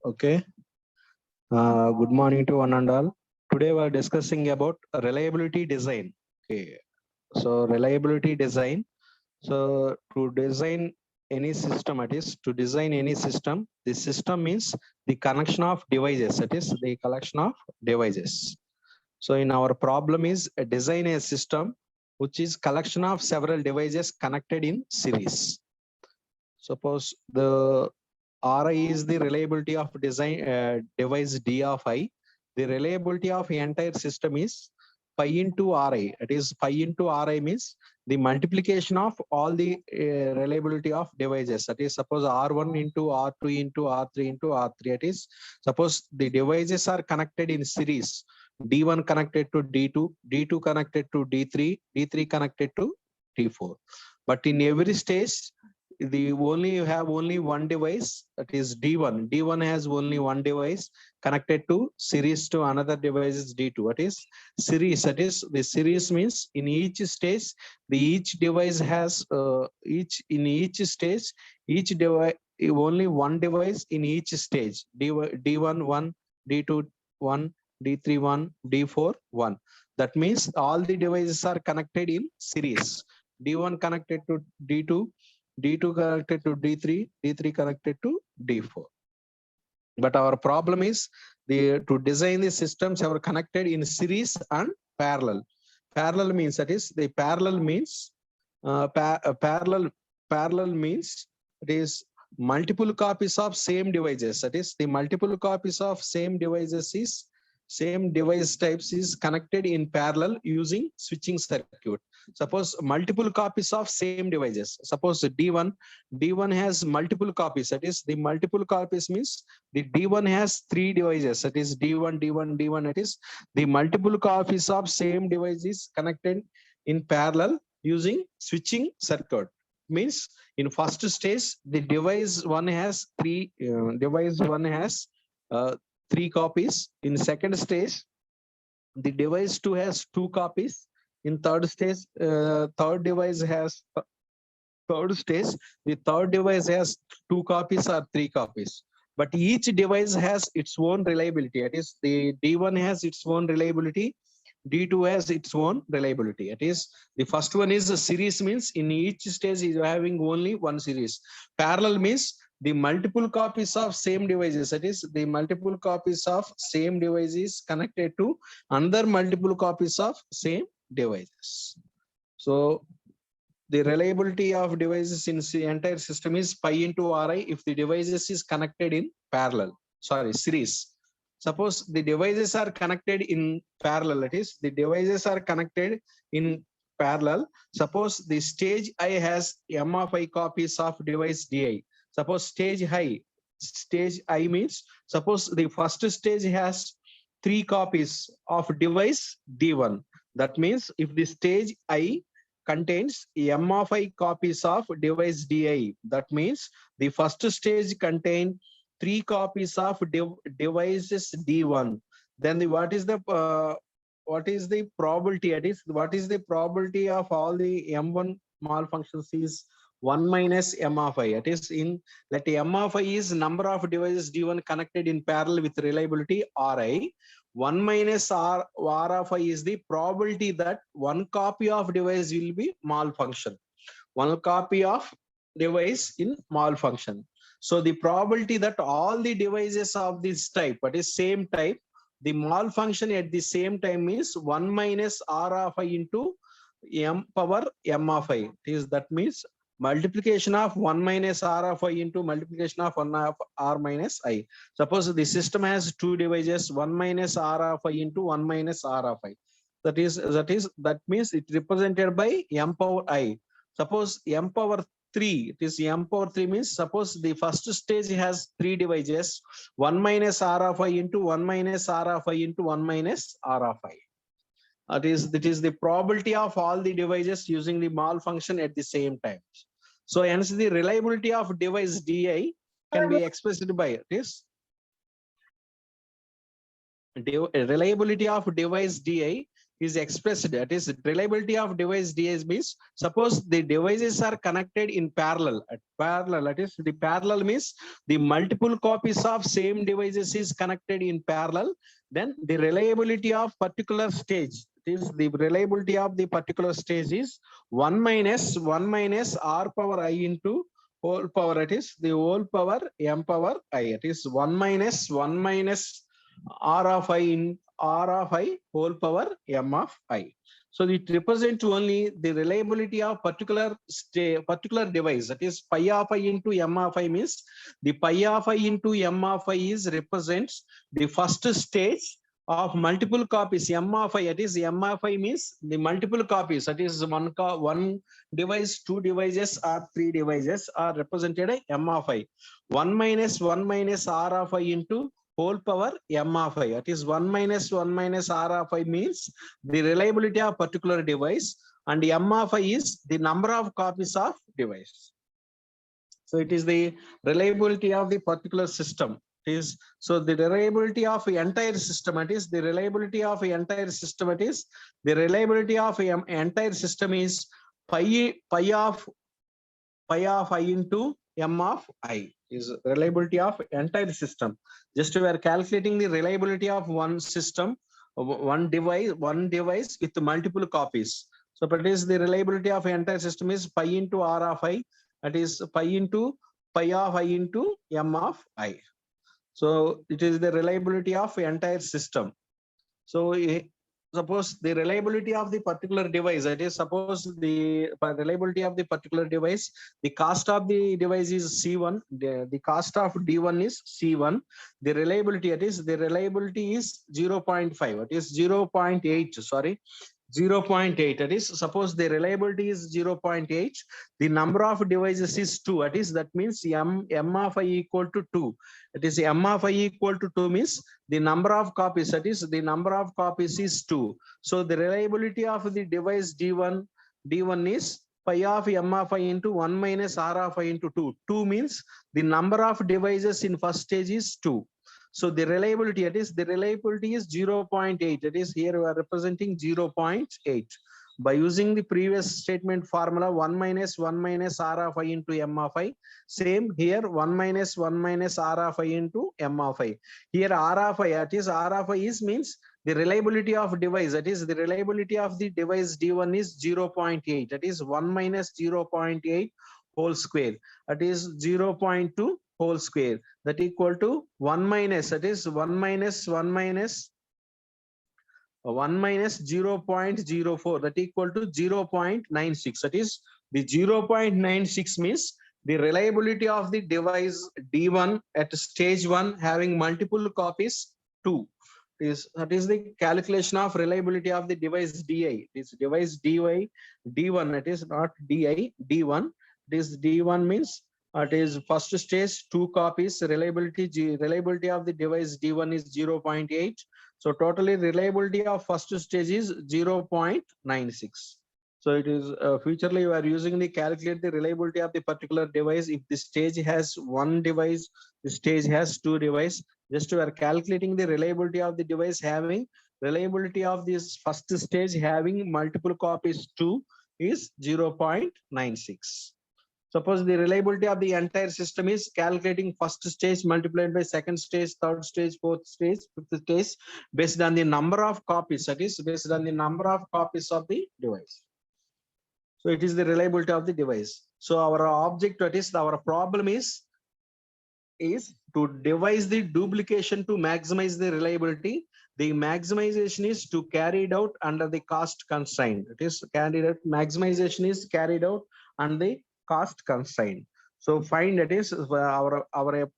Okay. Good morning to one and all. Today we are discussing about reliability design. Okay. So reliability design. So to design any system, it is to design any system. The system means the connection of devices. That is the collection of devices. So in our problem is design a system which is collection of several devices connected in series. Suppose the Ri is the reliability of design device D of I. The reliability of entire system is pi into Ri. It is pi into Ri means the multiplication of all the reliability of devices. That is suppose R1 into R2 into R3 into R3. It is suppose the devices are connected in series. D1 connected to D2, D2 connected to D3, D3 connected to D4. But in every stage, you have only one device, that is D1. D1 has only one device connected to series to another device is D2. That is series. That is the series means in each stage, each device has each stage, each device only one device in each stage. D1 1, D2 1, D3 1, D4 1. That means all the devices are connected in series. D1 connected to D2, D2 connected to D3, D3 connected to D4. But our problem is to design the systems are connected in series and parallel. Parallel means that is the parallel means parallel means it is multiple copies of same devices. That is the multiple copies of same devices is same device types is connected in parallel using switching circuit. Suppose multiple copies of same devices. Suppose D1 has multiple copies. That is the multiple copies means the D1 has three devices. That is D1, D1, D1. It is the multiple copies of same devices connected in parallel using switching circuit. Means in first stage the device one has three copies. In second stage the device 2 has two copies. In third stage third stage the third device has two copies or three copies. But each device has its own reliability. It is the D1 has its own reliability, D2 has its own reliability. It is the first one is a series means in each stage is having only one series. Parallel means the multiple copies of same devices. That is the multiple copies of same devices connected to another multiple copies of same devices. So the reliability of devices in the entire system is pi into Ri if the devices is connected in series. Suppose the devices are connected in parallel, that is the devices are connected in parallel. Suppose the stage I has m of I copies of device Di. Suppose stage I means suppose the first stage has three copies of device D1. That means if the stage I contains m of I copies of device Di. That means the first stage contain three copies of devices D1. Then what is the probability? That is what is the probability of all the M1 malfunctions is 1 minus m of I. It is in that m of I is number of devices D1 connected in parallel with reliability Ri. 1 minus R of I is the probability that one copy of device will be malfunction. One copy of device in malfunction. So the probability that all the devices of this type, but is same type, the malfunction at the same time is 1 minus R of I into m power m of I. That means multiplication of 1 minus R of I into multiplication of 1 of R minus I. Suppose the system has two devices, 1 minus R of I into 1 minus R of I. That means it represented by m power I. Suppose m power 3, it is m power 3 means suppose the first stage has three devices, 1 minus R of I into 1 minus R of I into 1 minus R of I. That is the probability of all the devices using the malfunction at the same time. So hence the reliability of device Di can be expressed by this. Reliability of device Di is expressed. That is reliability of device DA means suppose the devices are connected in parallel. At parallel, that is the parallel means the multiple copies of same devices is connected in parallel. Then the reliability of particular stage is the reliability of the particular stage is 1 minus r power I into whole power, it is the whole power m power I. It is 1 minus r of I in r of I whole power m of I. So it represents only the reliability of particular device. That is pi of I into m of I means the pi of I into m of I is represents the first stage of multiple copies m of I. That is m of I means the multiple copies. That is one device, two devices, or three devices are represented by m of I. 1 minus r of I into whole power m of I. That is 1 minus r of I means the reliability of particular device, and m of I is the number of copies of device. So it is the reliability of the particular system. Is so the reliability of the entire system. It is the reliability of the entire system. It is the reliability of the entire system is pi of I into m of I is reliability of entire system. Just we are calculating the reliability of one system, one device with multiple copies. So that is the reliability of entire system is pi into r of I. That is pi of I into m of I. So it is the reliability of entire system. So suppose the reliability of the particular device, that is suppose the reliability of the particular device, the cost of the device is C1, the cost of D1 is C1, the reliability, that is the reliability is 0.5, it is 0.8, sorry, 0.8. That is suppose the reliability is 0.8, the number of devices is 2, that means m of I equal to 2. It is m of I equal to 2 means the number of copies, that is the number of copies is 2. So the reliability of the device D1 is pi of m of I into 1 minus r of I into 2. 2 means the number of devices in first stage is 2. So the reliability, that is the reliability is 0.8. That is here we are representing 0.8. By using the previous statement formula 1 minus r of I into m of I. Same here 1 minus r of I into m of I. Here r of I, that is r of I is means the reliability of device, that is the reliability of the device D1 is 0.8. That is 1 minus 0.8 whole square. That is 0.2 whole square. That equal to 1 minus, that is 1 minus 0.04, that equal to 0.96. That is the 0.96 means the reliability of the device D1 at stage 1 having multiple copies 2. That is the calculation of reliability of the device DI. This device DI D1, it is not DI D1. This D1 means it is first stage 2 copies. Reliability of the device D1 is 0.8. So totally reliability of first stage is 0.96. So it is futurely you are using the calculate the reliability of the particular device. If the stage has one device, the stage has two device. Just we are calculating the reliability of the device having reliability of this first stage having multiple copies 2 is 0.96. Suppose the reliability of the entire system is calculating first stage multiplied by second stage, third stage, fourth stage, fifth stage, based on the number of copies, that is based on the number of copies of the device. So it is the reliability of the device. So our object, that is our problem is to devise the duplication to maximize the reliability. The maximization is to carried out under the cost constraint. It is carried out, maximization is carried out under the cost constraint. So find, that is our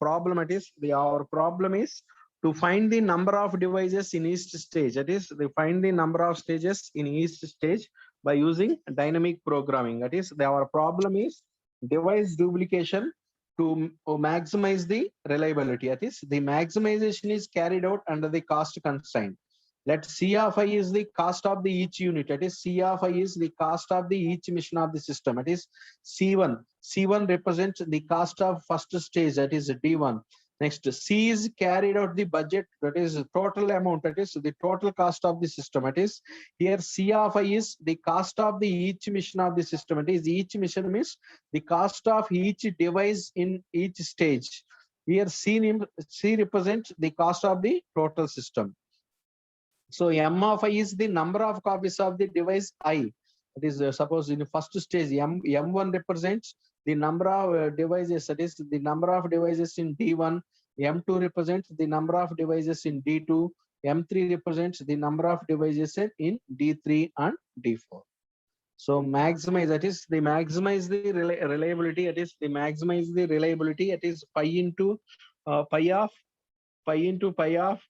problem. It is our problem is to find the number of devices in each stage. That is they find the number of stages in each stage by using dynamic programming. That is our problem is device duplication to maximize the reliability. That is the maximization is carried out under the cost constraint. Let C of I is the cost of the each unit. That is C of I is the cost of the each mission of the system. It is C1. C1 represents the cost of first stage, that is D1. Next, C is carried out the budget, that is total amount, that is the total cost of the system. It is here C of I is the cost of the each mission of the system. It is each mission means the cost of each device in each stage. Here C represents the cost of the total system. So M of I is the number of copies of the device I. It is suppose in the first stage M1 represents the number of devices, that is the number of devices in D1. M2 represents the number of devices in D2. M3 represents the number of devices in D3 and D4. So maximize, that is the maximize the reliability. It is the maximize the reliability. It is pi into pi of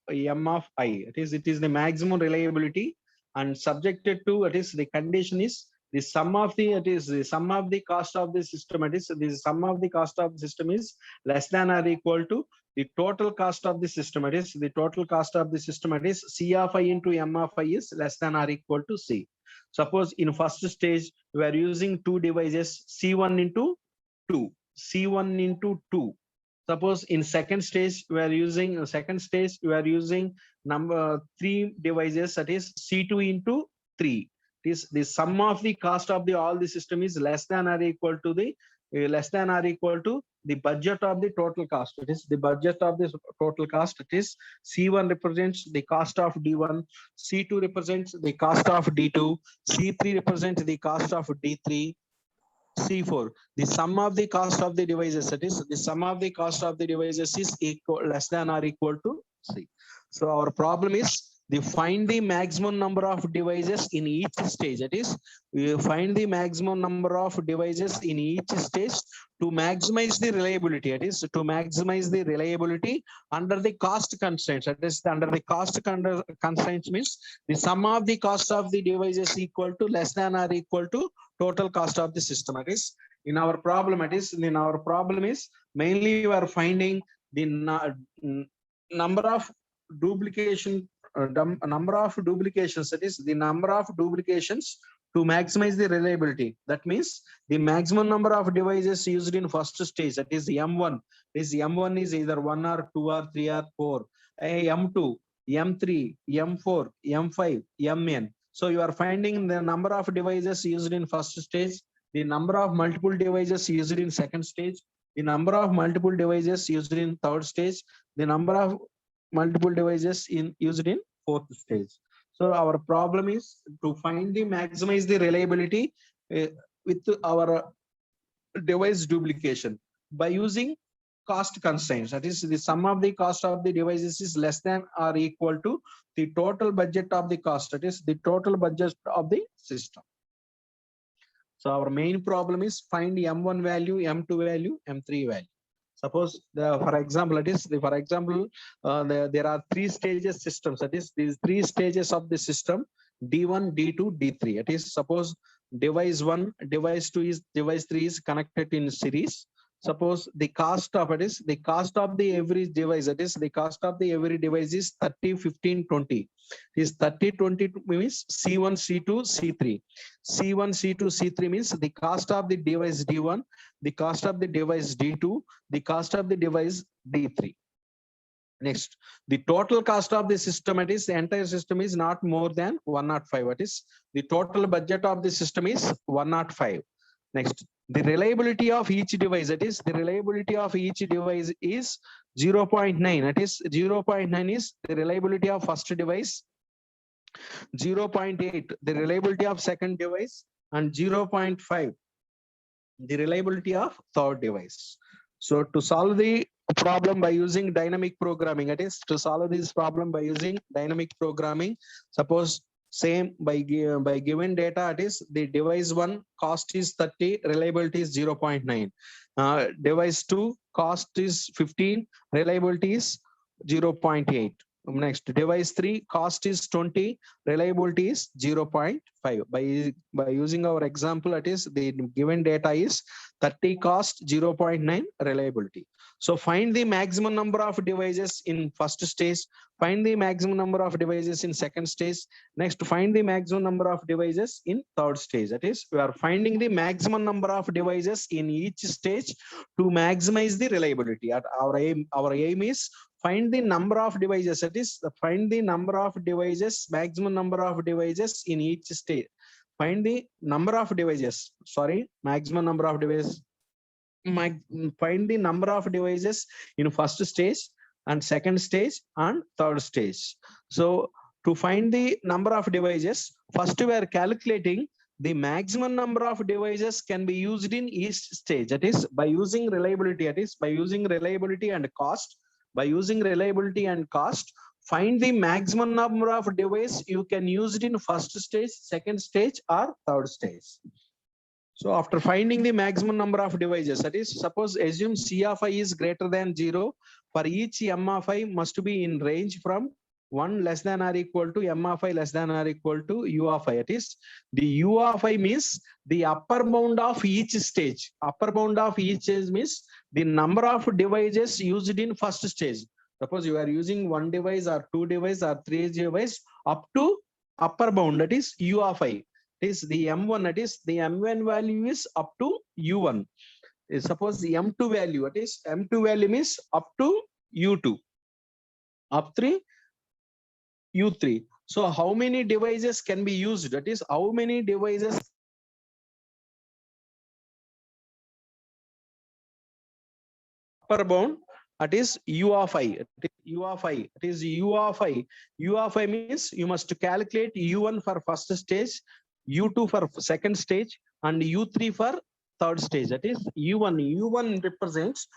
m of I. It is the maximum reliability, and subjected to, it is the condition is the sum of the, it is the sum of the cost of the system. It is the sum of the cost of the system is less than or equal to the total cost of the system. It is the total cost of the system. It is C of I into M of I is less than or equal to C. Suppose in first stage we are using two devices, C1 into 2, C1 into 2. Suppose in second stage we are using number 3 devices, that is C2 into 3. This the sum of the cost of the all the system is less than or equal to the budget of the total cost. It is the budget of the total cost. It is C1 represents the cost of D1, C2 represents the cost of D2, C3 represents the cost of D3, C4. The sum of the cost of the devices, that is the sum of the cost of the devices is less than or equal to C. So our problem is they find the maximum number of devices in each stage. That is, we find the maximum number of devices in each stage to maximize the reliability. It is to maximize the reliability under the cost constraints. That is, under the cost constraints means the sum of the cost of the devices equal to less than or equal to total cost of the system. It is in our problem. Is mainly we are finding the number of duplications. That is the number of duplications to maximize the reliability. That means the maximum number of devices used in first stage, that is M1. M1 is either 1 or 2 or 3 or 4. M2, M3, M4, M5, Mn. So you are finding the number of devices used in first stage, the number of multiple devices used in second stage, the number of multiple devices used in third stage, the number of multiple devices used in fourth stage. So our problem is to find the maximize the reliability with our device duplication by using cost constraints. That is, the sum of the cost of the devices is less than or equal to the total budget of the cost. That is the total budget of the system. So our main problem is find M1 value, M2 value, M3 value. Suppose for example, there are 3 stages systems. That is, these 3 stages of the system, D1, D2, D3. It is, suppose device 1, device 2 is device 3 is connected in series. Suppose the cost of the every device, that is the cost of the every device is 30, 15, 20. Is 30, 20 means C1, C2, C3. C1, C2, C3 means the cost of the device D1, the cost of the device D2, the cost of the device D3. Next, the total cost of the system, it is the entire system is not more than 105. It is the total budget of the system is 105. Next, the reliability of each device, that is the reliability of each device is 0.9. That is 0.9 is the reliability of first device, 0.8 the reliability of second device, and 0.5 the reliability of third device. So to solve the problem by using dynamic programming, it is to solve this problem by using dynamic programming. Suppose same by given data, it is the device 1 cost is 30, reliability is 0.9. Device 2 cost is 15, reliability is 0.8. Next, device 3 cost is 20, reliability is 0.5. By using our example, it is the given data is 30 cost, 0.9 reliability. So find the maximum number of devices in first stage, find the maximum number of devices in second stage, next find the maximum number of devices in third stage. That is, we are finding the maximum number of devices in each stage to maximize the reliability. At our aim is find the number of devices, that is find the number of devices, maximum number of devices in each stage. Find the number of devices, sorry, maximum number of devices. Find the number of devices in first stage and second stage and third stage. So to find the number of devices, first we are calculating the maximum number of devices can be used in each stage. That is by using reliability, that is by using reliability and cost. By using reliability and cost, find the maximum number of devices you can use it in first stage, second stage, or third stage. So after finding the maximum number of devices, that is, suppose assume C of I is greater than 0, for each M of I must be in range from 1 less than or equal to M of I less than or equal to U of I. It is the U of I means the upper bound of each stage. Upper bound of each stage means the number of devices used in first stage. Suppose you are using 1 device or 2 device or 3 device up to upper bound, that is U of I. Is the M1, that is the M1 value is up to U1. Suppose the M2 value, that is M2 value means up to U2, up 3 U3. So how many devices can be used? That is how many devices upper bound, that is U of I. U of I. It is U of I. U of I means you must calculate U1 for first stage, U2 for second stage, and U3 for third stage. That is U1. U1 represents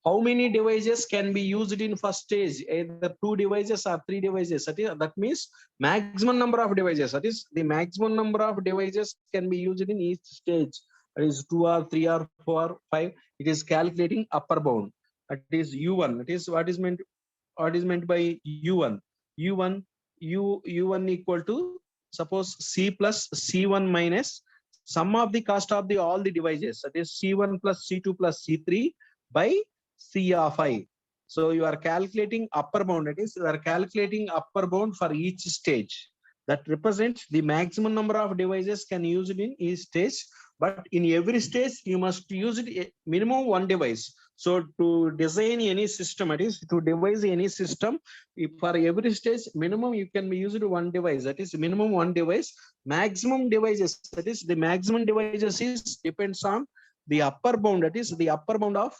how many devices can be used in first stage, either 2 devices or 3 devices. That means maximum number of devices. That is the maximum number of devices can be used in each stage. That is 2 or 3 or 4 or 5. It is calculating upper bound. That is U1. That is what is meant by U1. U1 equal to, suppose C plus C1 minus sum of the cost of all the devices, that is C1 plus C2 plus C3 by C of I. So you are calculating upper bound, that is you are calculating upper bound for each stage. That represents the maximum number of devices can use it in each stage, but in every stage you must use it minimum 1 device. So to design any system, it is to devise any system, for every stage minimum you can be used 1 device, that is minimum 1 device. Maximum devices, that is the maximum devices is depends on the upper bound, that is the upper bound of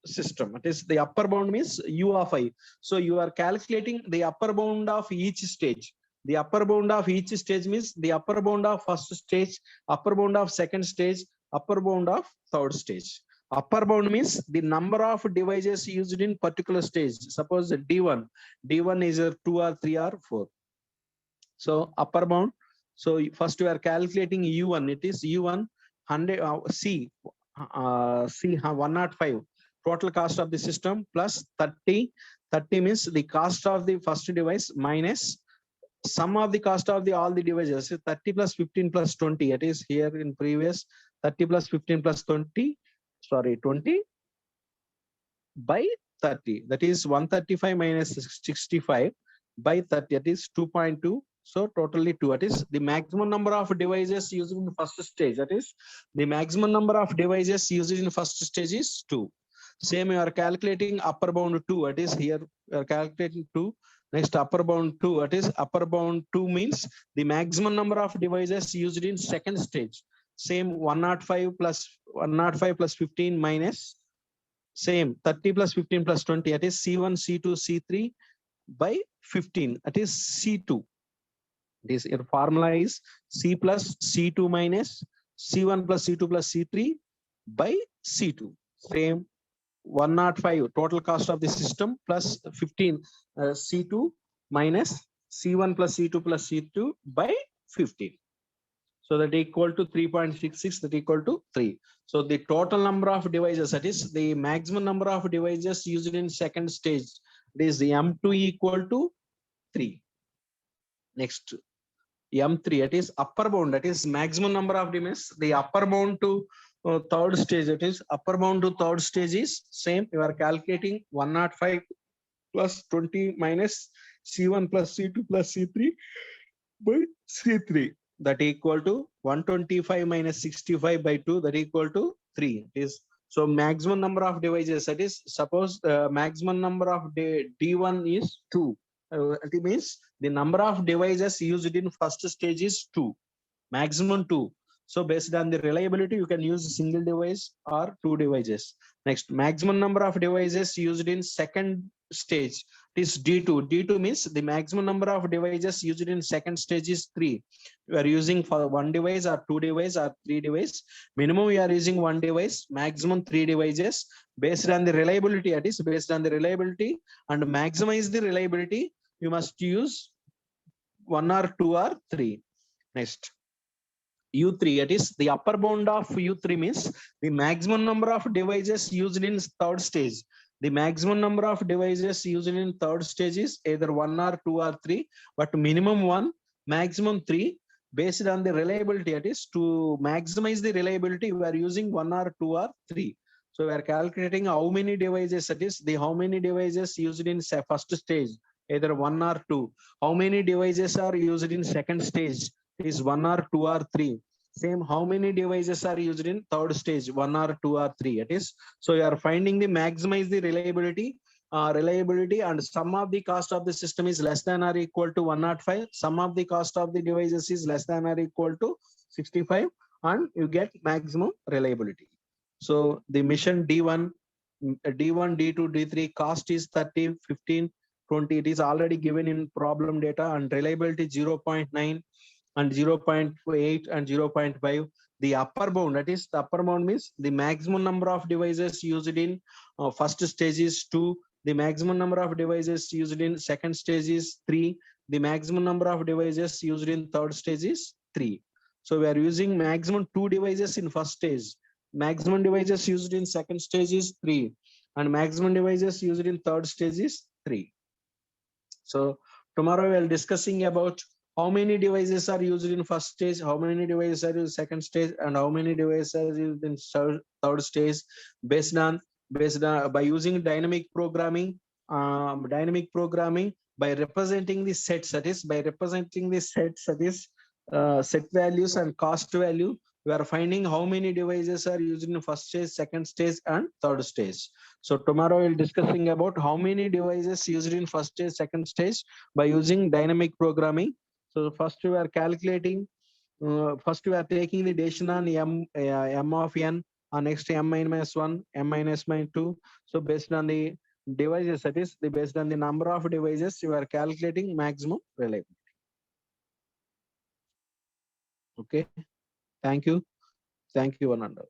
system. It is the upper bound means U of I. So you are calculating the upper bound of each stage. The upper bound of each stage means the upper bound of first stage, upper bound of second stage, upper bound of third stage. Upper bound means the number of devices used in particular stage. Suppose D1. D1 is 2 or 3 or 4. So upper bound. So first we are calculating U1. It is U1 100 C 105. Total cost of the system plus 30. 30 means the cost of the first device minus sum of the cost of all the devices. 30 plus 15 plus 20. It is here in previous 30 plus 15 plus 20. Sorry, 20 by 30. That is 135 minus 65 by 30. That is 2.2. So totally 2. That is the maximum number of devices used in the first stage. That is the maximum number of devices used in the first stage is 2. Same you are calculating upper bound 2. That is here you are calculating 2. Next upper bound 2. That is upper bound 2 means the maximum number of devices used in second stage. Same 105 plus 15 minus same 30 plus 15 plus 20. That is C1, C2, C3 by 15. That is C2. This formula is C plus C2 minus C1 plus C2 plus C3 by C2. Same 105 total cost of the system plus 15 C2 minus C1 plus C2 plus C2 by 15. So that equal to 3.66, that equal to 3. So the total number of devices, that is the maximum number of devices used in second stage, it is the M2 equal to 3. Next M3, that is upper bound, that is maximum number of devices. The upper bound to third stage, that is upper bound to third stage is same. You are calculating 105 plus 20 minus C1 plus C2 plus C3 by C3, that equal to 125 minus 65 by 2, that equal to 3 is. So maximum number of devices, that is suppose maximum number of D1 is 2. It means the number of devices used in first stage is 2, maximum 2. So based on the reliability, you can use a single device or 2 devices. Next, maximum number of devices used in second stage is D2. D2 means the maximum number of devices used in second stage is 3. You are using for one device or two device or three device. Minimum you are using one device, maximum 3 devices. Based on the reliability, that is based on the reliability and maximize the reliability, you must use 1 or 2 or 3. Next, U3, that is the upper bound of U3 means the maximum number of devices used in third stage. The maximum number of devices used in third stage is either 1 or 2 or 3, but minimum 1, maximum 3. Based on the reliability, that is to maximize the reliability, we are using 1 or 2 or 3. So we are calculating how many devices, that is the how many devices used in first stage, either 1 or 2. How many devices are used in second stage, is 1 or 2 or 3. Same, how many devices are used in third stage, 1 or 2 or 3. It is, so you are finding the maximize the reliability, and sum of the cost of the system is less than or equal to 105. Sum of the cost of the devices is less than or equal to 65, and you get maximum reliability. So the mission D1, D2, D3 cost is 30, 15, 20. It is already given in problem data, and reliability 0.9 and 0.8 and 0.5. The upper bound, that is the upper bound means the maximum number of devices used in first stage is 2. The maximum number of devices used in second stage is 3. The maximum number of devices used in third stage is 3. So we are using maximum 2 devices in first stage. Maximum devices used in second stage is 3, and maximum devices used in third stage is 3. So tomorrow we are discussing about how many devices are used in first stage, how many devices are used in second stage, and how many devices are used in third stage, based on by using dynamic programming, by representing the sets, that is by representing the sets, that is set values and cost value. We are finding how many devices are used in first stage, second stage, and third stage. So tomorrow we'll discussing about how many devices used in first stage, second stage by using dynamic programming. So first we are calculating, first we are taking the decision on m of n, next m minus 1, m minus 2. So based on the devices, that is based on the number of devices, you are calculating maximum reliability. Okay, thank you, Ananda.